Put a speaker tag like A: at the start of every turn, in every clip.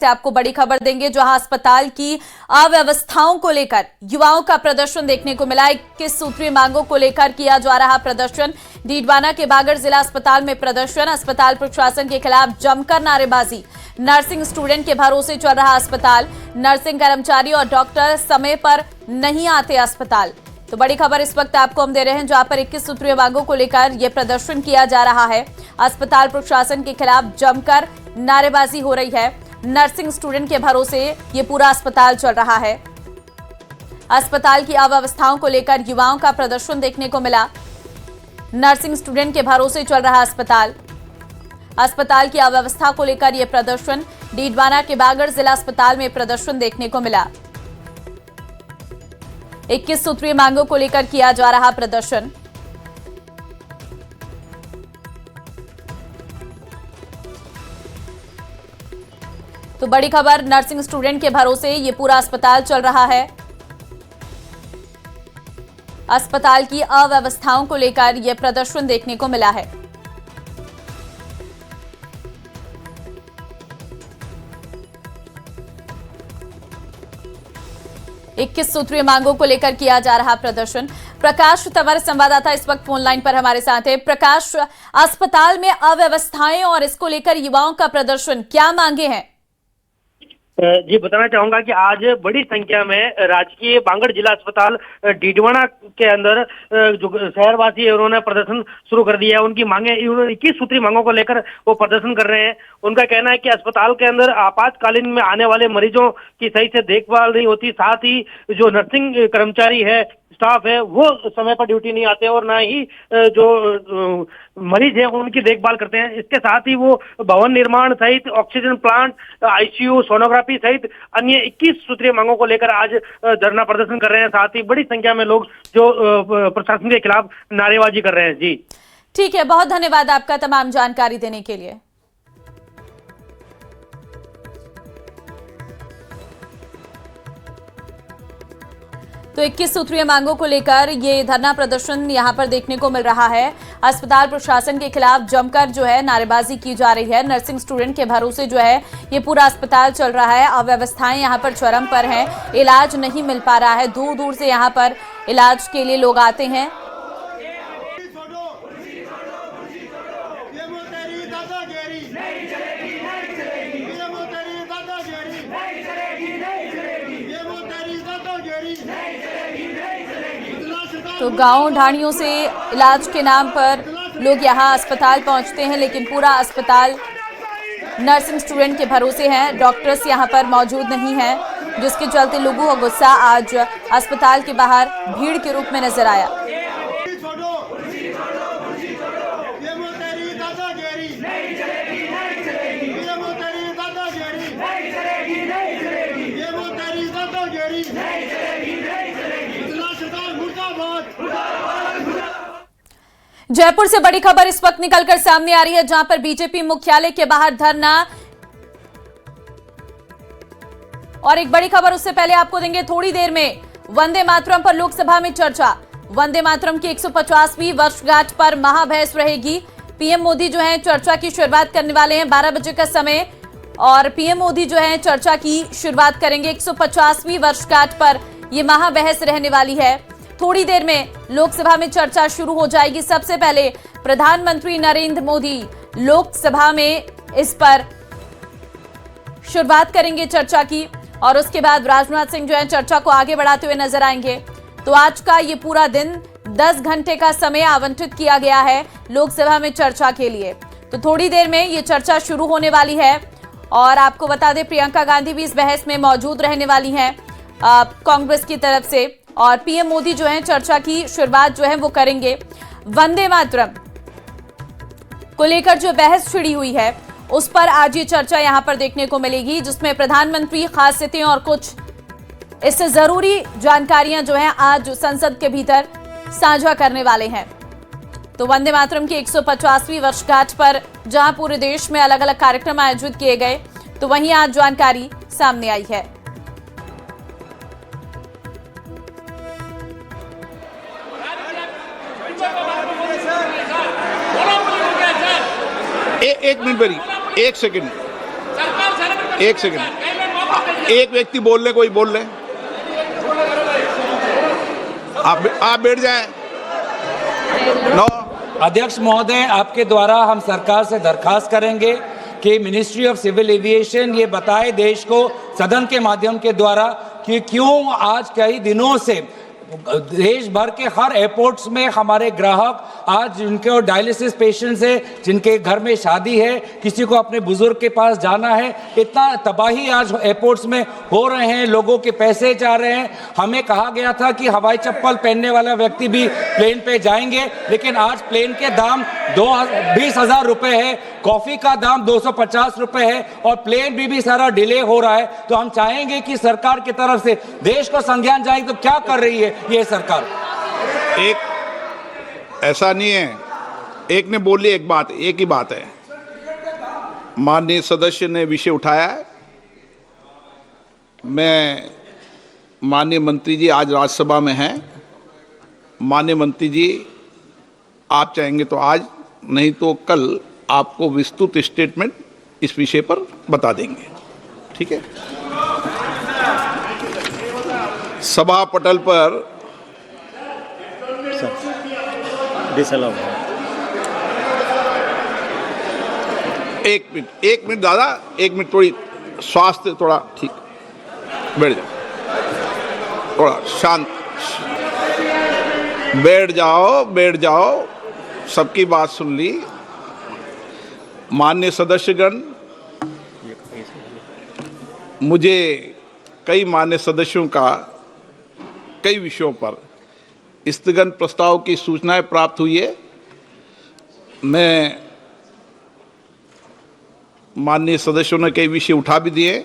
A: से आपको बड़ी खबर देंगे, जहां अस्पताल की अव्यवस्थाओं को लेकर युवाओं का प्रदर्शन देखने को मिला। 21 सूत्रीय मांगों को लेकर किया जा रहा प्रदर्शन। डीडवाना के बागड़ जिला अस्पताल में प्रदर्शन, अस्पताल प्रशासन के खिलाफ जमकर नारेबाजी। नर्सिंग स्टूडेंट के भरोसे चल रहा अस्पताल, नर्सिंग कर्मचारी और डॉक्टर समय पर नहीं आते अस्पताल। तो बड़ी खबर इस वक्त आपको हम दे रहे हैं, जहां पर 21 सूत्रीय मांगों को लेकर यह प्रदर्शन किया जा रहा है। अस्पताल प्रशासन के खिलाफ जमकर नारेबाजी हो रही है। नर्सिंग स्टूडेंट के भरोसे ये पूरा अस्पताल चल रहा है। अस्पताल की अव्यवस्थाओं को लेकर युवाओं का प्रदर्शन देखने को मिला। नर्सिंग स्टूडेंट के भरोसे चल रहा अस्पताल, अस्पताल की अव्यवस्था को लेकर यह प्रदर्शन डीडवाना के बागड़ जिला अस्पताल में प्रदर्शन देखने को मिला। 21 सूत्रीय मांगों को लेकर किया जा रहा प्रदर्शन। तो बड़ी खबर, नर्सिंग स्टूडेंट के भरोसे ये पूरा अस्पताल चल रहा है। अस्पताल की अव्यवस्थाओं को लेकर यह प्रदर्शन देखने को मिला है। इक्कीस सूत्रीय मांगों को लेकर किया जा रहा प्रदर्शन। प्रकाश हमारे संवाददाता इस वक्त फोन लाइन पर हमारे साथ है। प्रकाश, अस्पताल में अव्यवस्थाएं और इसको लेकर युवाओं का प्रदर्शन, क्या मांगे हैं?
B: जी, बताना चाहूंगा कि आज बड़ी संख्या में राजकीय बागड़ जिला अस्पताल डीडवाना के अंदर जो शहरवासी है उन्होंने प्रदर्शन शुरू कर दिया है। उनकी मांगे 21 सूत्री मांगों को लेकर वो प्रदर्शन कर रहे हैं। उनका कहना है कि अस्पताल के अंदर आपातकालीन में आने वाले मरीजों की सही से देखभाल नहीं होती, साथ ही जो नर्सिंग कर्मचारी है, स्टाफ है, वो समय पर ड्यूटी नहीं आते और ना ही जो मरीज है उनकी देखभाल करते हैं। इसके साथ ही वो भवन निर्माण सहित ऑक्सीजन प्लांट, आईसीयू, सोनोग्राफी सहित अन्य 21 सूत्रीय मांगों को लेकर आज धरना प्रदर्शन कर रहे हैं। साथ ही बड़ी संख्या में लोग जो प्रशासन के खिलाफ नारेबाजी कर रहे हैं। जी
A: ठीक है, बहुत धन्यवाद आपका तमाम जानकारी देने के लिए। तो 21 सूत्रीय मांगों को लेकर ये धरना प्रदर्शन यहां पर देखने को मिल रहा है। अस्पताल प्रशासन के खिलाफ जमकर जो है नारेबाजी की जा रही है। नर्सिंग स्टूडेंट के भरोसे जो है ये पूरा अस्पताल चल रहा है। अव्यवस्थाएं यहां पर चरम पर हैं, इलाज नहीं मिल पा रहा है। दूर दूर से यहां पर इलाज के लिए लोग आते हैं। तो गांव ढाणियों से इलाज के नाम पर लोग यहां अस्पताल पहुंचते हैं, लेकिन पूरा अस्पताल नर्सिंग स्टूडेंट के भरोसे है। डॉक्टर्स यहां पर मौजूद नहीं हैं, जिसके चलते लोगों का गुस्सा आज अस्पताल के बाहर भीड़ के रूप में नजर आया। जयपुर से बड़ी खबर इस वक्त निकलकर सामने आ रही है, जहां पर बीजेपी मुख्यालय के बाहर धरना। और एक बड़ी खबर उससे पहले आपको देंगे थोड़ी देर में। वंदे मातरम पर लोकसभा में चर्चा। वंदे मातरम की 150वीं वर्षगांठ पर महाबहस रहेगी। पीएम मोदी जो है चर्चा की शुरुआत करने वाले हैं, 12 बजे का समय, और पीएम मोदी जो है चर्चा की शुरुआत करेंगे। 150वीं वर्षगांठ पर यह महाबहस रहने वाली है। थोड़ी देर में लोकसभा में चर्चा शुरू हो जाएगी। सबसे पहले प्रधानमंत्री नरेंद्र मोदी लोकसभा में इस पर शुरुआत करेंगे चर्चा की, और उसके बाद राजनाथ सिंह जो है चर्चा को आगे बढ़ाते हुए नजर आएंगे। तो आज का ये पूरा दिन 10 घंटे का समय आवंटित किया गया है लोकसभा में चर्चा के लिए। तो थोड़ी देर में ये चर्चा शुरू होने वाली है। और आपको बता दें, प्रियंका गांधी भी इस बहस में मौजूद रहने वाली हैं कांग्रेस की तरफ से, और पीएम मोदी जो है चर्चा की शुरुआत जो है वो करेंगे। वंदे मातरम को लेकर जो बहस छिड़ी हुई है उस पर आज ये चर्चा यहां पर देखने को मिलेगी, जिसमें प्रधानमंत्री खासियतें और कुछ इससे जरूरी जानकारियां जो हैं आज संसद के भीतर साझा करने वाले हैं। तो वंदे मातरम की 150वीं वर्षगांठ पर जहां पूरे देश में अलग अलग कार्यक्रम आयोजित किए गए, तो वहीं आज जानकारी सामने आई है।
C: एक मिनट, एक सेकंड। एक सेकंड, एक व्यक्ति बोल ले, कोई बोल ले। आप बैठ जाएं। नो।
D: अध्यक्ष महोदय, आपके द्वारा हम सरकार से दरखास्त करेंगे कि मिनिस्ट्री ऑफ सिविल एविएशन ये बताए देश को सदन के माध्यम के द्वारा कि क्यों आज कई दिनों से देश भर के हर एयरपोर्ट्स में हमारे ग्राहक आज जिनके डायलिसिस पेशेंट्स है, जिनके घर में शादी है, किसी को अपने बुजुर्ग के पास जाना है, इतना तबाही आज एयरपोर्ट्स में हो रहे हैं, लोगों के पैसे जा रहे हैं। हमें कहा गया था कि हवाई चप्पल पहनने वाला व्यक्ति भी प्लेन पे जाएंगे, लेकिन आज प्लेन के दाम 20,000 रुपए है, कॉफी का दाम 250 रुपए है और प्लेन भी सारा डिले हो रहा है। तो हम चाहेंगे कि सरकार की तरफ से देश को संज्ञान जाए तो क्या कर रही है ये सरकार।
C: एक ऐसा नहीं है, एक ने बोली एक बात, एक ही बात है। माननीय सदस्य ने विषय उठाया है। मैं माननीय मंत्री जी आज राज्यसभा में हैं। माननीय मंत्री जी, आप चाहेंगे तो आज, नहीं तो कल आपको विस्तृत स्टेटमेंट इस विषय पर बता देंगे, ठीक है। सभा पटल पर एक मिनट दादा, एक मिनट, थोड़ी स्वास्थ्य थोड़ा ठीक, बैठ जाओ, थोड़ा शांत, बैठ जाओ, सबकी बात सुन ली। माननीय सदस्यगण, मुझे कई माननीय सदस्यों का कई विषयों पर स्थगन प्रस्ताव की सूचनाएं प्राप्त हुई है। मैं माननीय सदस्यों ने कई विषय उठा भी दिए।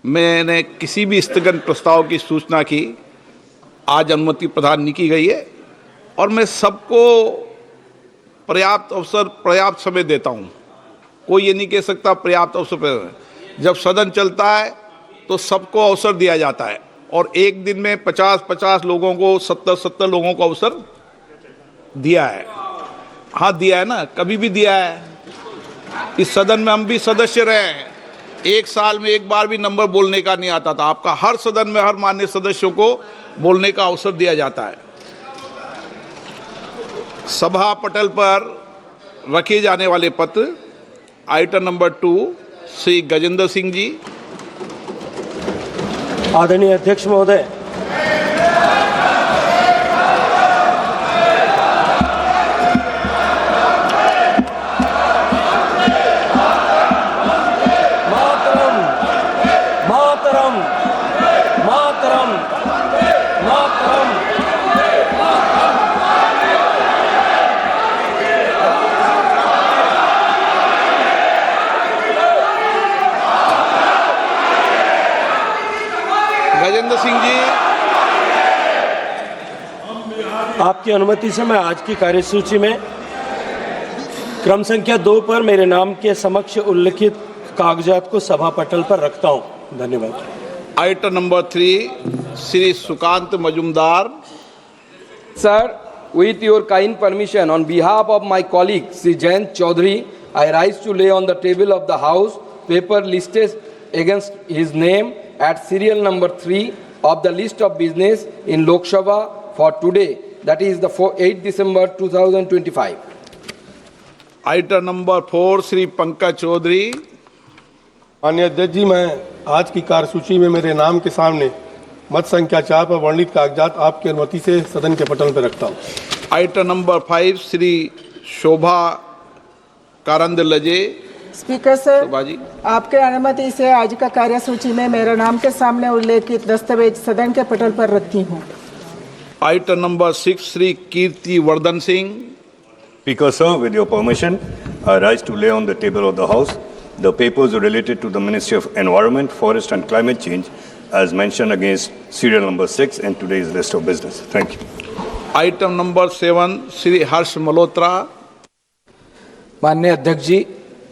C: मैंने किसी भी स्थगन प्रस्ताव की सूचना की आज अनुमति प्रदान नहीं की गई है और मैं सबको पर्याप्त अवसर, पर्याप्त समय देता हूं। कोई ये नहीं कह सकता पर्याप्त अवसर। जब सदन चलता है तो सबको अवसर दिया जाता है और एक दिन में 50-50 लोगों को, 70-70 लोगों को अवसर दिया है। हाँ दिया है ना, कभी भी दिया है। इस सदन में हम भी सदस्य रहे हैं। एक साल में एक बार भी नंबर बोलने का नहीं आता था। आपका हर सदन में हर माननीय सदस्यों को बोलने का अवसर दिया जाता है। सभा पटल पर रखे जाने वाले पत्र, आइटम नंबर 2, श्री गजेंद्र सिंह जी।
E: आदरणीय अध्यक्ष महोदय,
C: गजेंद्र सिंह जी,
E: आपकी अनुमति से मैं आज की कार्यसूची में क्रम संख्या 2 पर मेरे नाम के समक्ष उल्लिखित कागजात को सभा पटल पर रखता हूं। धन्यवाद।
C: Item number 3, Shri Sukanta Majumdar.
F: Sir, with your kind permission, on behalf of my colleague Sri Jayant Chaudhary, I rise to lay on the table of the House paper listed against his name at serial number 3 of the list of business in Lok Sabha for today, that is the 8th December 2025.
C: Item number 4, Shri Pankaj Chaudhary.
G: माननीय अध्यक्ष जी, मैं आज की कार्यसूची में मेरे नाम के सामने मत संख्या 4 पर वर्णित कागजात आपकी अनुमति से सदन के पटल पर रखता हूँ।
C: आइटम नंबर 5, श्री शोभा कारंद लजे।
H: स्पीकर सर,
C: शोभा जी,
H: आपके अनुमति से आज का कार्यसूची में मेरे नाम के सामने उल्लेखित दस्तावेज सदन के पटल पर रखती हूँ।
C: Item number 6, Shri Kirti Vardhan Singh.
I: Speaker, sir, with your permission, I rise to lay on the table of the House the papers related to the Ministry of Environment, Forest and Climate Change as mentioned against serial number 6 in today's list of business. Thank you.
C: Item number 7, Shri Harsh Malhotra.
F: माननीय अध्यक्ष जी,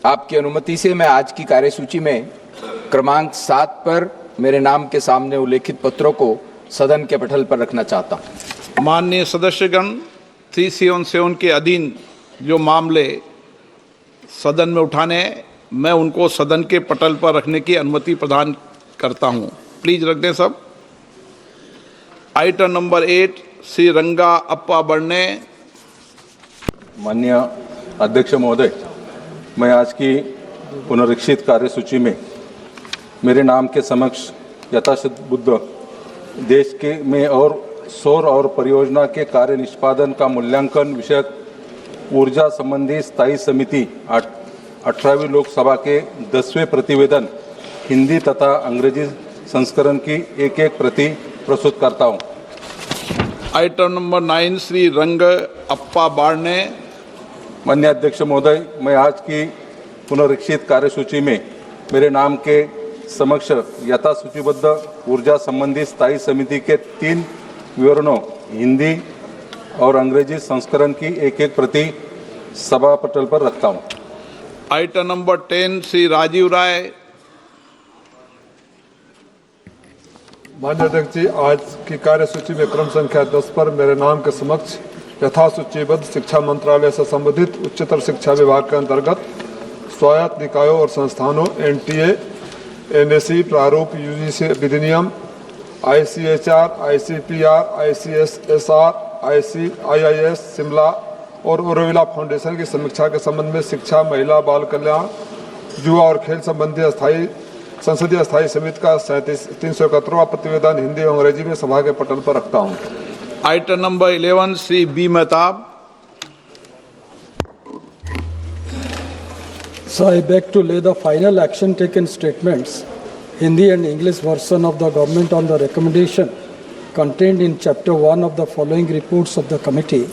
F: आपकी अनुमति से मैं आज की कार्यसूची में क्रमांक 7 पर मेरे नाम के सामने उल्लेखित पत्रों को सदन के पटल पर रखना चाहता हूँ।
C: माननीय सदस्यगण, 377 के अधीन जो मामले सदन में उठाने हैं, मैं उनको सदन के पटल पर रखने की अनुमति प्रदान करता हूं। प्लीज रख दें सब। आइटम नंबर 8 श्री रंगा अप्पा बड़ने।
J: माननीय अध्यक्ष महोदय, मैं आज की पुनरीक्षित कार्यसूची में मेरे नाम के समक्ष यथाशक्ति देश के में और सौर और परियोजना के कार्य निष्पादन का मूल्यांकन विषयक ऊर्जा संबंधी स्थायी समिति 18वीं लोकसभा के 10वें प्रतिवेदन हिंदी तथा अंग्रेजी संस्करण की एक प्रति प्रस्तुत करता हूँ।
C: आइटम नंबर 9 श्री रंग अप्पा बाड़ने।
J: माननीय अध्यक्ष महोदय, मैं आज की पुनरीक्षित कार्यसूची में मेरे नाम के समक्ष यथा सूचीबद्ध ऊर्जा संबंधी स्थायी समिति के 3 विवरणों हिंदी और अंग्रेजी संस्करण की एक प्रति सभा पटल पर रखता हूँ।
C: आइटम नंबर 10 श्री राजीव राय।
K: माननीय अध्यक्ष जी, आज की कार्यसूची में क्रम संख्या 10 पर मेरे नाम के समक्ष यथा सूचीबद्ध शिक्षा मंत्रालय से संबंधित उच्चतर शिक्षा विभाग के अंतर्गत स्वायत्त निकायों और संस्थानों NTA, NSE प्रारूप UGC विधिनियम, ICHR, ICPR, ICSSR, IIS Shimla और ओरोविला फाउंडेशन की समीक्षा के संबंध में शिक्षा, महिला, बाल कल्याण, युवा और खेल संबंधी संसदीय स्थायी समिति का 371वां प्रतिवेदन हिंदी और अंग्रेजी में सभा के पटल पर रखता हूं।
C: Item number 11 Shri B Mahtab.
L: So I beg to lay the final action taken statements, Hindi and English version of the government on the recommendation contained in Chapter 1 of the following reports of the committee.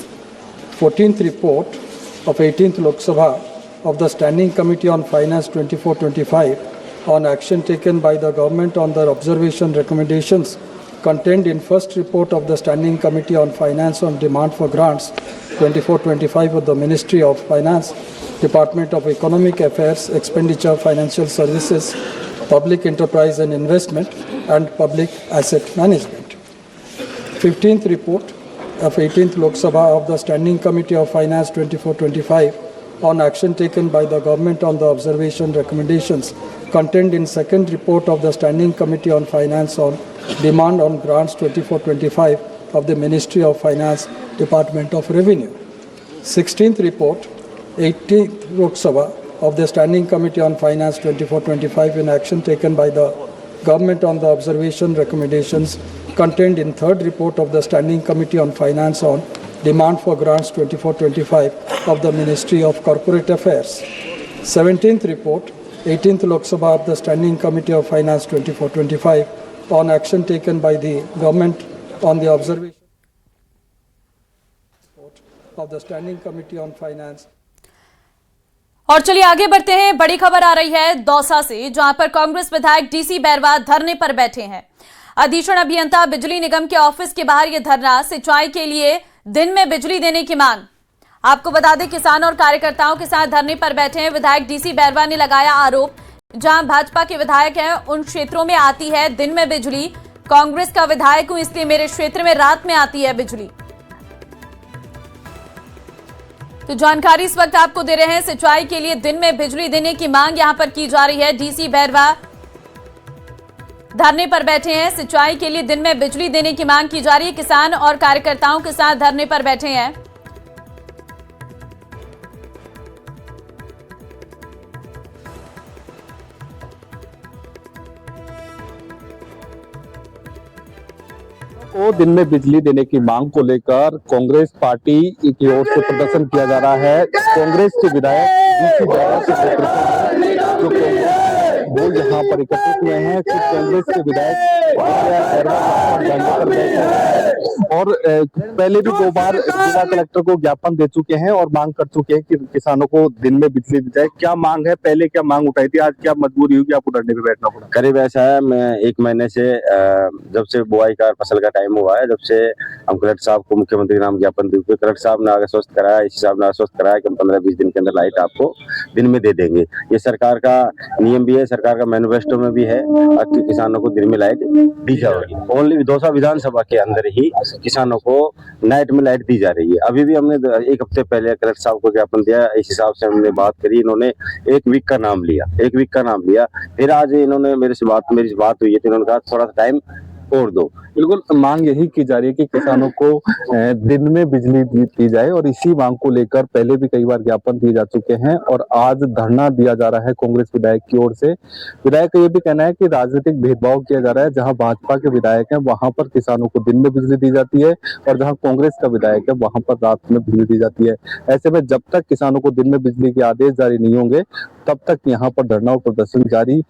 L: 14th report of 18th Lok Sabha of the Standing Committee on Finance 24-25 on action taken by the government on the observation recommendations contained in first report of the Standing Committee on Finance on demand for grants 24-25 of the Ministry of Finance, Department of Economic Affairs, Expenditure, Financial Services, Public Enterprise and Investment, and Public Asset Management. 15th report of 18th Lok Sabha of the Standing Committee of Finance 24-25 on action taken by the government on the observation recommendations contained in second report of the Standing Committee on Finance on demand on grants 24-25 of the Ministry of Finance, Department of Revenue. 16th report 18th Lok Sabha of the Standing Committee on Finance 24-25 in action taken by the government on the observation recommendations contained in third report of the Standing Committee on Finance on demand for grants 24-25 of the Ministry of Corporate Affairs. 17th report 18th Lok Sabha of the Standing Committee of Finance 24-25 on action taken by the government on the observation of the Standing Committee on Finance.
A: और चलिए आगे बढ़ते हैं। बड़ी खबर आ रही है दौसा से, जहां पर कांग्रेस विधायक डीसी बैरवा धरने पर बैठे हैं। अधीक्षण अभियंता बिजली निगम के ऑफिस के बाहर यह धरना सिंचाई के लिए दिन में बिजली देने की मांग। आपको बता दें, किसान और कार्यकर्ताओं के साथ धरने पर बैठे हैं। विधायक डीसी बैरवा ने लगाया आरोप, जहां भाजपा के विधायक हैं उन क्षेत्रों में आती है दिन में बिजली, कांग्रेस का विधायक हूं इसलिए मेरे क्षेत्र में रात में आती है बिजली। तो जानकारी इस वक्त आपको दे रहे हैं। सिंचाई के लिए दिन में बिजली देने की मांग यहां पर की जा रही है। डीसी बैरवा धरने पर बैठे हैं। सिंचाई के लिए दिन में बिजली देने की मांग की जा रही है। किसान और कार्यकर्ताओं के साथ धरने पर बैठे हैं।
M: को दिन में बिजली देने की मांग को लेकर कांग्रेस पार्टी की ओर से प्रदर्शन किया जा रहा है। कांग्रेस के विधायक डीसी बैरवा के नेतृत्व में वो यहाँ पर एकत्रित हुए हैं। कांग्रेस के विधायक और पहले भी 2 बार जिला कलेक्टर को ज्ञापन दे चुके हैं और मांग कर चुके हैं कि किसानों को दिन में बिजली दी जाए। क्या मांग है, पहले क्या मांग उठाई थी, आज क्या मजबूरी होगी आपको धरने पे बैठना पड़ा?
N: करीब ऐसा है, मैं 1 महीने से जब से बुआई का फसल का टाइम हुआ है, जब से
M: हम कलेक्टर साहब को मुख्यमंत्री के नाम ज्ञापन दे चुके। कलेक्टर साहब ने आश्वस्त कराया, इसी साहब ने आश्वस्त कराया कि हम 15-20 दिन के अंदर लाइट आपको दिन में दे देंगे। ये सरकार का नियम भी है, सरकार का मैनिफेस्टो में भी है कि किसानों को दिन में लाइट दी जाएगी। ओनली दौसा विधानसभा के अंदर ही किसानों को नाइट में लाइट दी जा रही है। अभी भी हमने 1 हफ्ते पहले कलेक्टर साहब को ज्ञापन दिया, इस हिसाब से हमने बात करी। इन्होंने 1 वीक का नाम लिया। फिर आज इन्होंने मेरी बात हुई है तो इन्होंने कहा थोड़ा सा टाइम और दो।
N: बिल्कुल मांग यही की जा रही है कि किसानों को दिन में बिजली दी जाए और इसी मांग को लेकर पहले भी कई बार ज्ञापन दिए जा चुके हैं और आज धरना दिया जा रहा है कांग्रेस विधायक की ओर से। विधायक का ये भी कहना है कि राजनीतिक भेदभाव किया जा रहा है, जहां भाजपा के विधायक हैं वहां पर किसानों को दिन में बिजली दी जाती है और जहां कांग्रेस का विधायक है वहां पर रात में बिजली दी जाती है। ऐसे में जब तक किसानों को दिन में बिजली के आदेश जारी नहीं होंगे तब तक यहाँ पर धरना और प्रदर्शन जारी